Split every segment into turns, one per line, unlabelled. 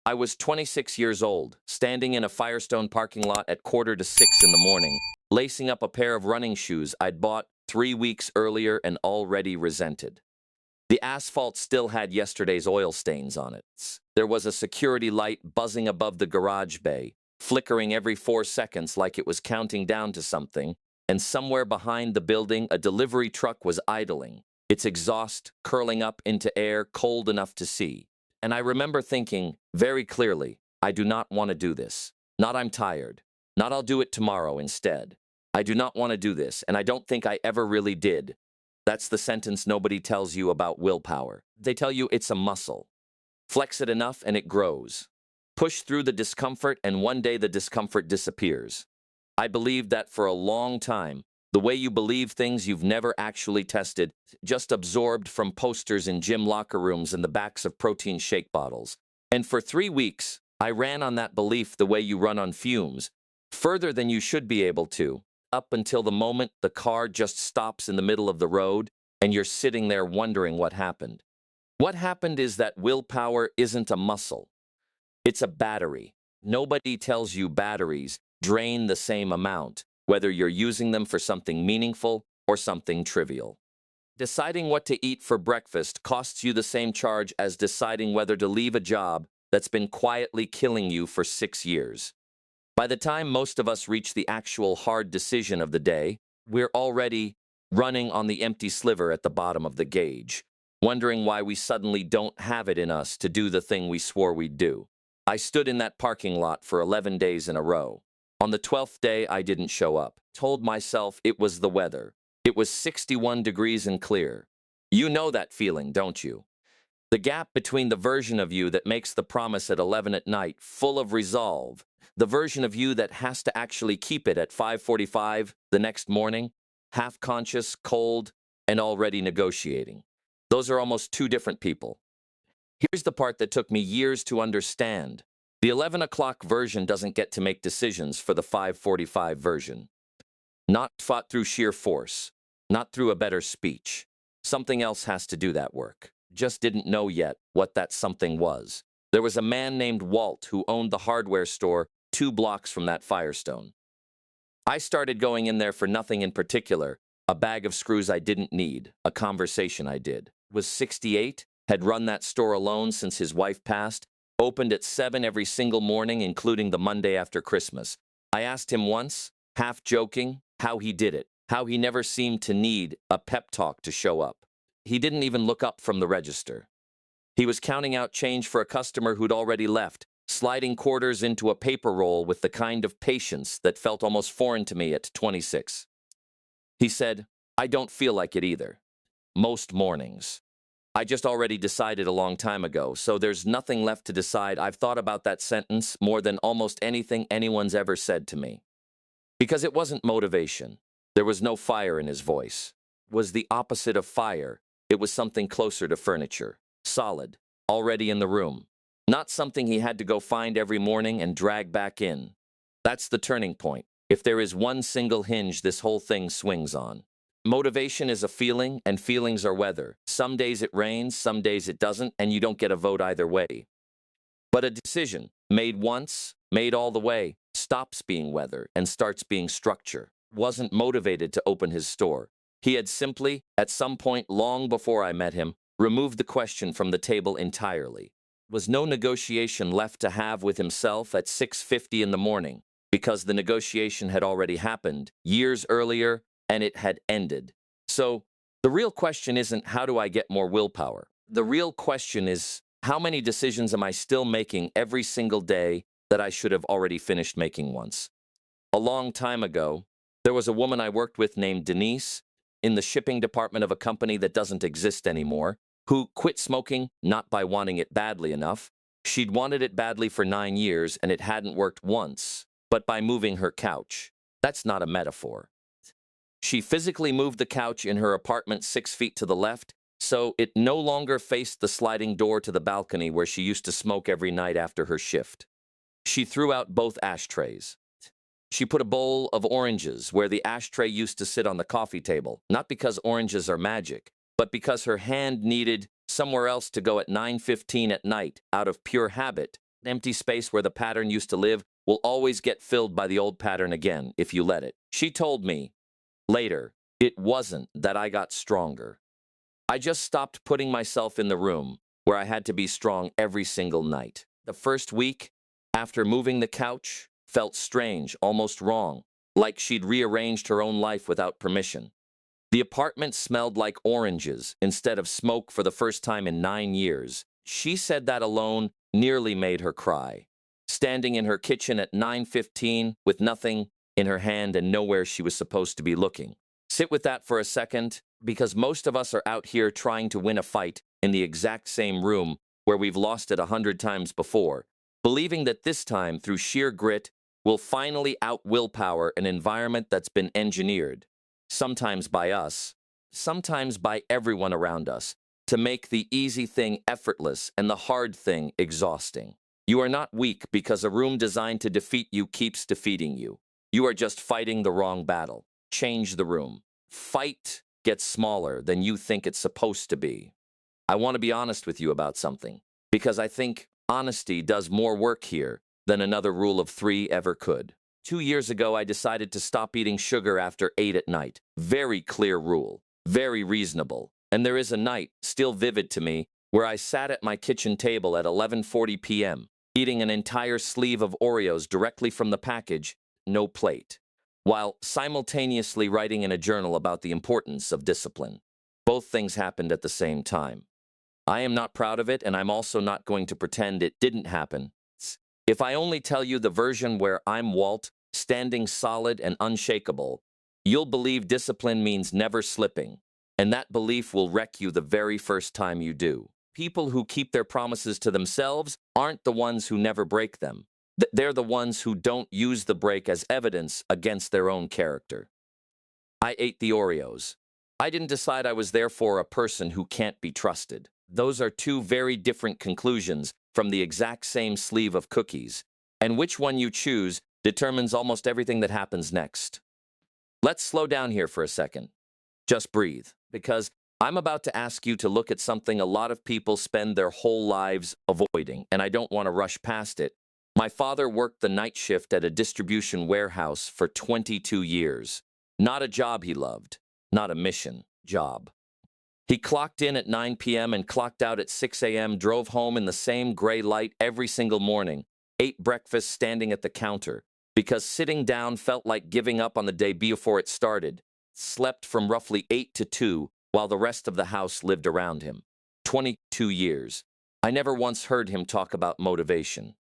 I was 26 years old, standing in a Firestone parking lot at 5:45 in the morning, lacing up a pair of running shoes I'd bought 3 weeks earlier and already resented. The asphalt still had yesterday's oil stains on it. There was a security light buzzing above the garage bay, flickering every 4 seconds like it was counting down to something, and somewhere behind the building a delivery truck was idling, its exhaust curling up into air cold enough to see. And I remember thinking very clearly, I do not want to do this. Not I'm tired. Not I'll do it tomorrow instead. I do not want to do this, and I don't think I ever really did. That's the sentence nobody tells you about willpower. They tell you it's a muscle. Flex it enough and it grows. Push through the discomfort and one day the discomfort disappears. I believed that for a long time. The way you believe things you've never actually tested, just absorbed from posters in gym locker rooms and the backs of protein shake bottles. And for 3 weeks, I ran on that belief the way you run on fumes, further than you should be able to, up until the moment the car just stops in the middle of the road and you're sitting there wondering what happened. What happened is that willpower isn't a muscle. It's a battery. Nobody tells you batteries drain the same amount, whether you're using them for something meaningful or something trivial. Deciding what to eat for breakfast costs you the same charge as deciding whether to leave a job that's been quietly killing you for 6 years. By the time most of us reach the actual hard decision of the day, we're already running on the empty sliver at the bottom of the gauge, wondering why we suddenly don't have it in us to do the thing we swore we'd do. I stood in that parking lot for 11 days in a row. On the 12th day, I didn't show up. Told myself it was the weather. It was 61 degrees and clear. You know that feeling, don't you? The gap between the version of you that makes the promise at 11 at night, full of resolve, the version of you that has to actually keep it at 5:45 the next morning, half-conscious, cold, and already negotiating. Those are almost two different people. Here's the part that took me years to understand. The 11 o'clock version doesn't get to make decisions for the 5:45 version. Not fought through sheer force, not through a better speech. Something else has to do that work. Just didn't know yet what that something was. There was a man named Walt who owned the hardware store 2 blocks from that Firestone. I started going in there for nothing in particular, a bag of screws I didn't need, a conversation I did. Was 68, had run that store alone since his wife passed, opened at 7 every single morning, including the Monday after Christmas. I asked him once, half joking, how he did it, how he never seemed to need a pep talk to show up. He didn't even look up from the register. He was counting out change for a customer who'd already left, sliding quarters into a paper roll with the kind of patience that felt almost foreign to me at 26. He said, I don't feel like it either. Most mornings. I just already decided a long time ago, so there's nothing left to decide. I've thought about that sentence more than almost anything anyone's ever said to me. Because it wasn't motivation. There was no fire in his voice. It was the opposite of fire. It was something closer to furniture. Solid. Already in the room. Not something he had to go find every morning and drag back in. That's the turning point. If there is one single hinge this whole thing swings on. Motivation is a feeling, and feelings are weather. Some days it rains, some days it doesn't, and you don't get a vote either way. But a decision, made once, made all the way, stops being weather and starts being structure. Wasn't motivated to open his store. He had simply, at some point long before I met him, removed the question from the table entirely. Was no negotiation left to have with himself at 6:50 in the morning, because the negotiation had already happened years earlier, and it had ended. So, the real question isn't how do I get more willpower? The real question is how many decisions am I still making every single day that I should have already finished making once? A long time ago, there was a woman I worked with named Denise in the shipping department of a company that doesn't exist anymore, who quit smoking not by wanting it badly enough. She'd wanted it badly for 9 years and it hadn't worked once, but by moving her couch. That's not a metaphor. She physically moved the couch in her apartment 6 feet to the left, so it no longer faced the sliding door to the balcony where she used to smoke every night after her shift. She threw out both ashtrays. She put a bowl of oranges where the ashtray used to sit on the coffee table, not because oranges are magic, but because her hand needed somewhere else to go at 9:15 at night out of pure habit, empty space where the pattern used to live will always get filled by the old pattern again if you let it. She told me later, it wasn't that I got stronger. I just stopped putting myself in the room where I had to be strong every single night. The first week, after moving the couch, felt strange, almost wrong, like she'd rearranged her own life without permission. The apartment smelled like oranges instead of smoke for the first time in 9 years. She said that alone nearly made her cry. Standing in her kitchen at 9:15 with nothing in her hand and nowhere she was supposed to be looking. Sit with that for a second, because most of us are out here trying to win a fight in the exact same room where we've lost it 100 times before, believing that this time, through sheer grit, we'll finally out-willpower an environment that's been engineered, sometimes by us, sometimes by everyone around us, to make the easy thing effortless and the hard thing exhausting. You are not weak because a room designed to defeat you keeps defeating you. You are just fighting the wrong battle. Change the room. Fight gets smaller than you think it's supposed to be. I want to be honest with you about something, because I think honesty does more work here than another rule of 3 ever could. 2 years ago, I decided to stop eating sugar after 8 at night. Very clear rule, very reasonable. And there is a night, still vivid to me, where I sat at my kitchen table at 11:40 p.m., eating an entire sleeve of Oreos directly from the package, no plate, while simultaneously writing in a journal about the importance of discipline. Both things happened at the same time. I am not proud of it, and I'm also not going to pretend it didn't happen. If I only tell you the version where I'm Walt, standing solid and unshakable, you'll believe discipline means never slipping, and that belief will wreck you the very first time you do. People who keep their promises to themselves aren't the ones who never break them. They're the ones who don't use the break as evidence against their own character. I ate the Oreos. I didn't decide I was therefore a person who can't be trusted. Those are two very different conclusions from the exact same sleeve of cookies, and which one you choose determines almost everything that happens next. Let's slow down here for a second. Just breathe, because I'm about to ask you to look at something a lot of people spend their whole lives avoiding, and I don't want to rush past it. My father worked the night shift at a distribution warehouse for 22 years. Not a job he loved, not a mission job. He clocked in at 9 p.m. and clocked out at 6 a.m., drove home in the same gray light every single morning, ate breakfast standing at the counter, because sitting down felt like giving up on the day before it started, slept from roughly 8 to 2 while the rest of the house lived around him. 22 years. I never once heard him talk about motivation.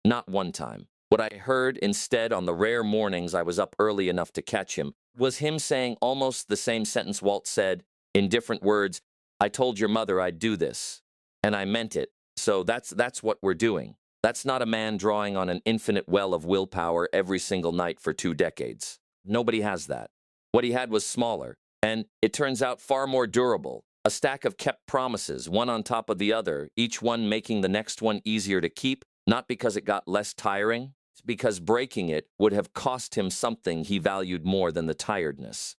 Not one time. What I heard instead on the rare mornings I was up early enough to catch him was him saying almost the same sentence Walt said, in different words: I told your mother I'd do this, and I meant it, so that's what we're doing. That's not a man drawing on an infinite well of willpower every single night for 2 decades. Nobody has that. What he had was smaller, and it turns out far more durable. A stack of kept promises, one on top of the other, each one making the next one easier to keep, not because it got less tiring, it's because breaking it would have cost him something he valued more than the tiredness.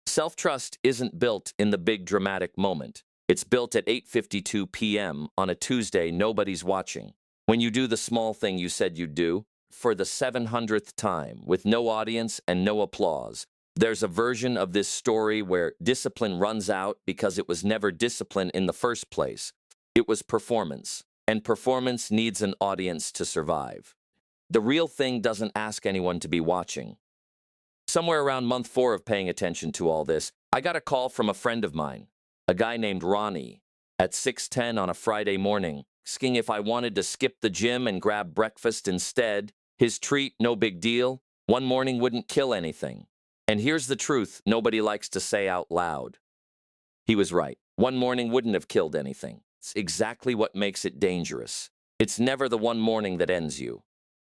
Self-trust isn't built in the big dramatic moment. It's built at 8:52 p.m. on a Tuesday nobody's watching. When you do the small thing you said you'd do, for the 700th time, with no audience and no applause. There's a version of this story where discipline runs out because it was never discipline in the first place. It was performance, and performance needs an audience to survive. The real thing doesn't ask anyone to be watching. Somewhere around month 4 of paying attention to all this, I got a call from a friend of mine, a guy named Ronnie, at 6:10 on a Friday morning, asking if I wanted to skip the gym and grab breakfast instead. His treat, no big deal. One morning wouldn't kill anything. And here's the truth nobody likes to say out loud. He was right. One morning wouldn't have killed anything. It's exactly what makes it dangerous. It's never the one morning that ends you.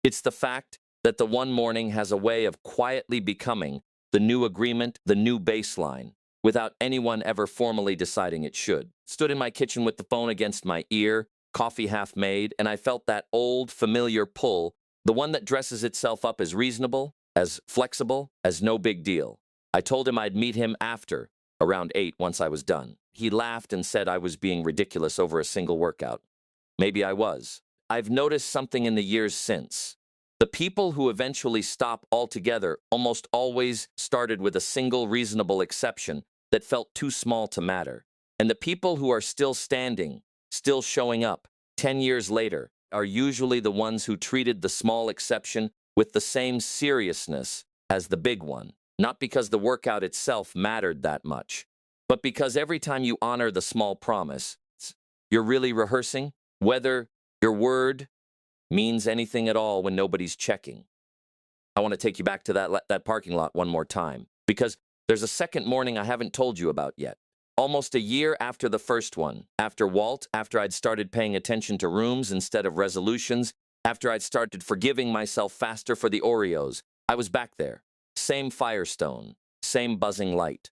It's the fact that the one morning has a way of quietly becoming the new agreement, the new baseline, without anyone ever formally deciding it should. Stood in my kitchen with the phone against my ear, coffee half made, and I felt that old, familiar pull, the one that dresses itself up as reasonable, as flexible, as no big deal. I told him I'd meet him after, around 8 once I was done. He laughed and said I was being ridiculous over a single workout. Maybe I was. I've noticed something in the years since. The people who eventually stop altogether almost always started with a single reasonable exception that felt too small to matter. And the people who are still standing, still showing up, 10 years later, are usually the ones who treated the small exception with the same seriousness as the big one. Not because the workout itself mattered that much, but because every time you honor the small promise, you're really rehearsing whether your word means anything at all when nobody's checking. I want to take you back to that parking lot one more time, because there's a second morning I haven't told you about yet. Almost a year after the first one, after Walt, after I'd started paying attention to rooms instead of resolutions, after I'd started forgiving myself faster for the Oreos, I was back there. Same Firestone, same buzzing light.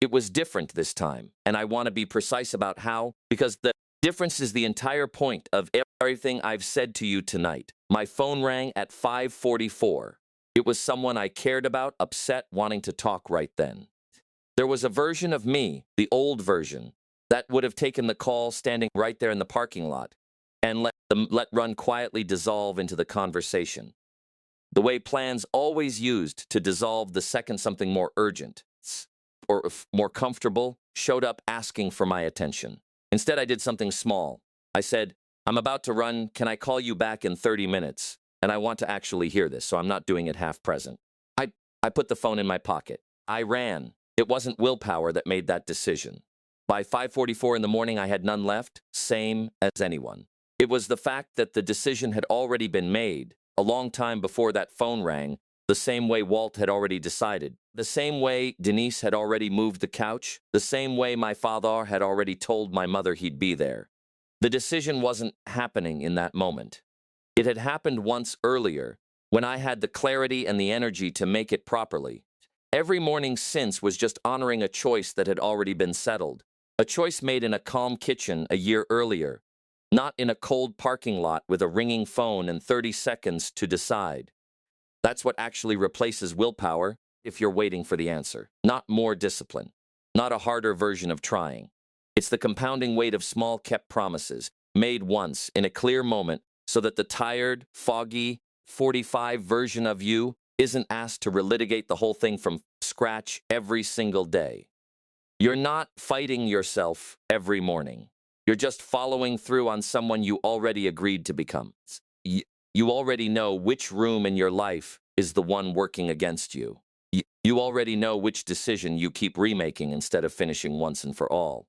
It was different this time, and I want to be precise about how, because the difference is the entire point of everything I've said to you tonight. My phone rang at 5:44. It was someone I cared about, upset, wanting to talk right then. There was a version of me, the old version, that would have taken the call standing right there in the parking lot and let run quietly dissolve into the conversation. The way plans always used to dissolve the second something more urgent or more comfortable showed up asking for my attention. Instead, I did something small. I said, "I'm about to run. Can I call you back in 30 minutes? And I want to actually hear this, so I'm not doing it half present." I put the phone in my pocket. I ran. It wasn't willpower that made that decision. By 5:44 in the morning, I had none left, same as anyone. It was the fact that the decision had already been made, a long time before that phone rang, the same way Walt had already decided, the same way Denise had already moved the couch, the same way my father had already told my mother he'd be there. The decision wasn't happening in that moment. It had happened once earlier, when I had the clarity and the energy to make it properly. Every morning since was just honoring a choice that had already been settled, a choice made in a calm kitchen a year earlier, not in a cold parking lot with a ringing phone and 30 seconds to decide. That's what actually replaces willpower if you're waiting for the answer. Not more discipline, not a harder version of trying. It's the compounding weight of small kept promises, made once in a clear moment so that the tired, foggy, 45 version of you isn't asked to relitigate the whole thing from scratch every single day. You're not fighting yourself every morning. You're just following through on someone you already agreed to become. You already know which room in your life is the one working against you. You already know which decision you keep remaking instead of finishing once and for all.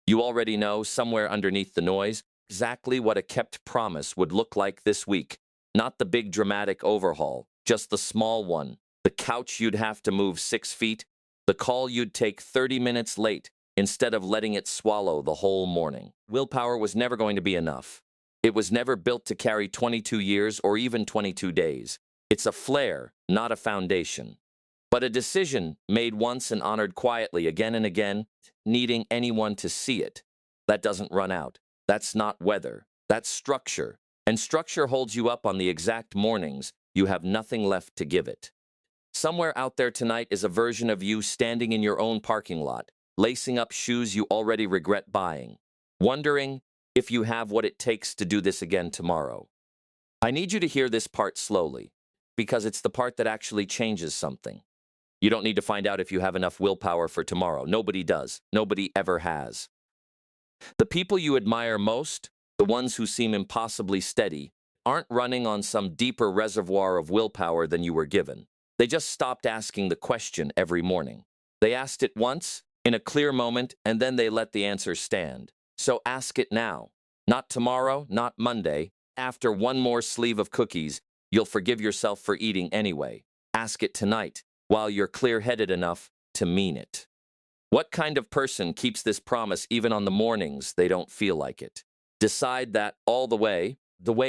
You already know, somewhere underneath the noise, exactly what a kept promise would look like this week. Not the big dramatic overhaul, just the small one. The couch you'd have to move 6 feet, the call you'd take 30 minutes late instead of letting it swallow the whole morning. Willpower was never going to be enough. It was never built to carry 22 years or even 22 days. It's a flare, not a foundation. But a decision made once and honored quietly again and again, needing anyone to see it. That doesn't run out. That's not weather. That's structure. And structure holds you up on the exact mornings you have nothing left to give it. Somewhere out there tonight is a version of you standing in your own parking lot, lacing up shoes you already regret buying, wondering if you have what it takes to do this again tomorrow. I need you to hear this part slowly, because it's the part that actually changes something. You don't need to find out if you have enough willpower for tomorrow. Nobody does. Nobody ever has. The people you admire most, the ones who seem impossibly steady, aren't running on some deeper reservoir of willpower than you were given. They just stopped asking the question every morning. They asked it once, in a clear moment, and then they let the answer stand. So ask it now. Not tomorrow, not Monday. After one more sleeve of cookies, you'll forgive yourself for eating anyway. Ask it tonight, while you're clear-headed enough to mean it. What kind of person keeps this promise even on the mornings they don't feel like it? Decide that all the way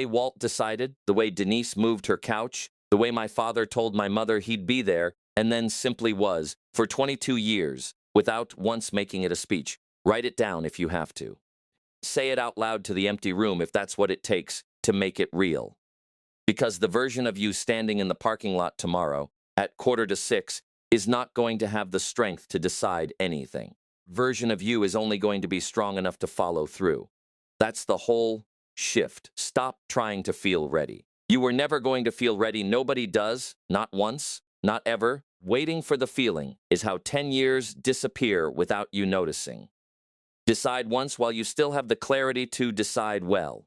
Walt decided, the way Denise moved her couch, the way my father told my mother he'd be there, and then simply was, for 22 years, without once making it a speech. Write it down if you have to. Say it out loud to the empty room if that's what it takes to make it real. Because the version of you standing in the parking lot tomorrow, at 5:45, is not going to have the strength to decide anything. Version of you is only going to be strong enough to follow through. That's the whole Shift. Stop trying to feel ready. You were never going to feel ready. Nobody does. Not once. Not ever. Waiting for the feeling is how 10 years disappear without you noticing. Decide once while you still have the clarity to decide well.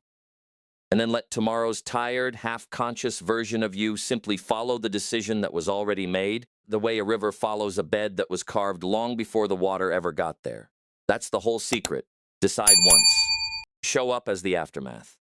And then let tomorrow's tired, half-conscious version of you simply follow the decision that was already made, the way a river follows a bed that was carved long before the water ever got there. That's the whole secret. Decide once. Show up as the aftermath.